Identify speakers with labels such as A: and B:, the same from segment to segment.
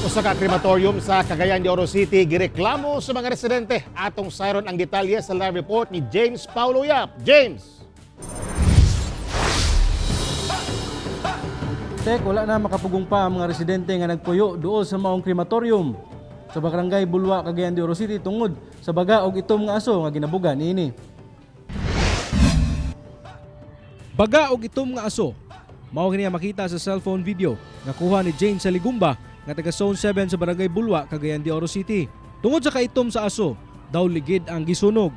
A: Usa ka krematorium sa Cagayan de Oro City gireklamo sa mga residente. Atong sayron ang detalye sa live report ni James Paulo Yap. James!
B: Tek, wala na makapugong pa ang mga residente nga nagpuyo duol sa maong krematorium sa Barangay Bulwa, Cagayan de Oro City tungod sa baga og itom nga aso nga ginabugan niini. Baga og itom nga aso mao kini makita sa cellphone video nga kuha ni Jane sa Ligumba nga taga Zone 7 sa Barangay Bulwa, Cagayan de Oro City. Tungod sa kaitom sa aso, daw ligid ang gisunog.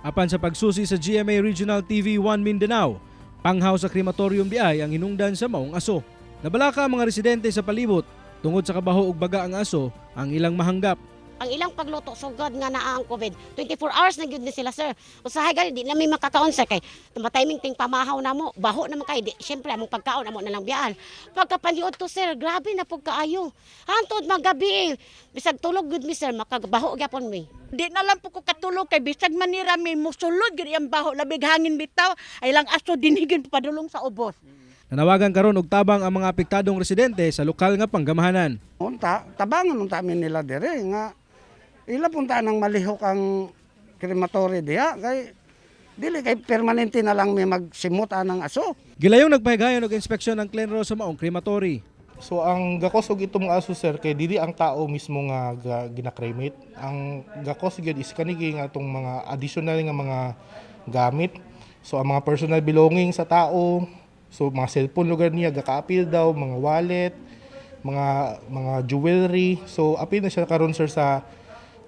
B: Apan sa pagsusi sa GMA Regional TV 1 Mindanao, panghaw sa krematorium di ay ang hinungdan sa maong aso. Nabalaka ang mga residente sa palibot tungod sa kabaho ug baga ang aso ang ilang mahanggap.
C: Ang ilang pagluto sugod nga naa ang COVID. 24 hours na gyud ni sila, sir. Usahay gali di na may makakaon sir kay tumatiming ting pamahaw namo, baho naman kay di syempre among pagkaon amo na lang biyaan. Pagkapaliod to sir, grabe na pug kaayo. Hantod magabi. Bisag tulog gyud mi sir, makagabaho gyapon mi.
D: Di na lang po ko katulog kay bisag manira mi musulod gyud ang baho labig hangin bitaw ay lang aso dinhigin padulong sa ubos.
B: Nanawagan karon og tabang ang mga apektadong residente sa lokal nga panggamahanan.
E: Unta, tabangan unta min nila dire nga ila punta nang malihok ang krematory diha kay dili kay permanente na lang may magsimot anang aso.
B: Gilayong nagpahigayon og inspeksyon ng Clenro sa maong krematory.
F: So ang gakos og itong aso sir kay dili ang tao mismo nga ginakremate. Ang gakos gyud is kanigi nga itong mga additional nga mga gamit. So ang mga personal belonging sa tao, so mga cellphone lugar niya gaka-appeal daw, mga wallet, mga jewelry. So apil na siya karon sir sa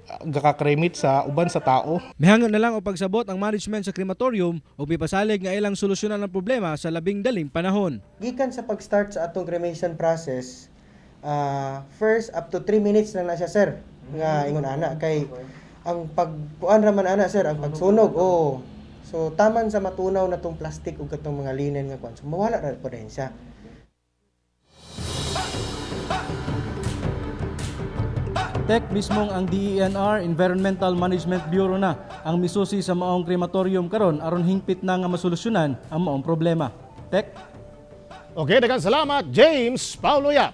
F: gaka-kremate sa uban sa tao.
B: Mihangon na lang o pagsabot ang management sa krematorium o pipasalig nga ilang solusyonan ang problema sa labing daling panahon.
G: Gikan sa pag-start sa atong cremation process, first up to 3 minutes lang na siya sir nga ingon ana kay ang pagkuan ra man ana sir ang pagsunog so taman sa matunaw na tong plastic ug katong mga linen nga kuan so mawala ra po rin siya.
B: Tek mismong ang DENR Environmental Management Bureau na ang misusi sa maong krematorium karon aron hingpit na nga masolusyonan ang maong problema. Tek.
A: Okay, daghang salamat James Paulo Yap.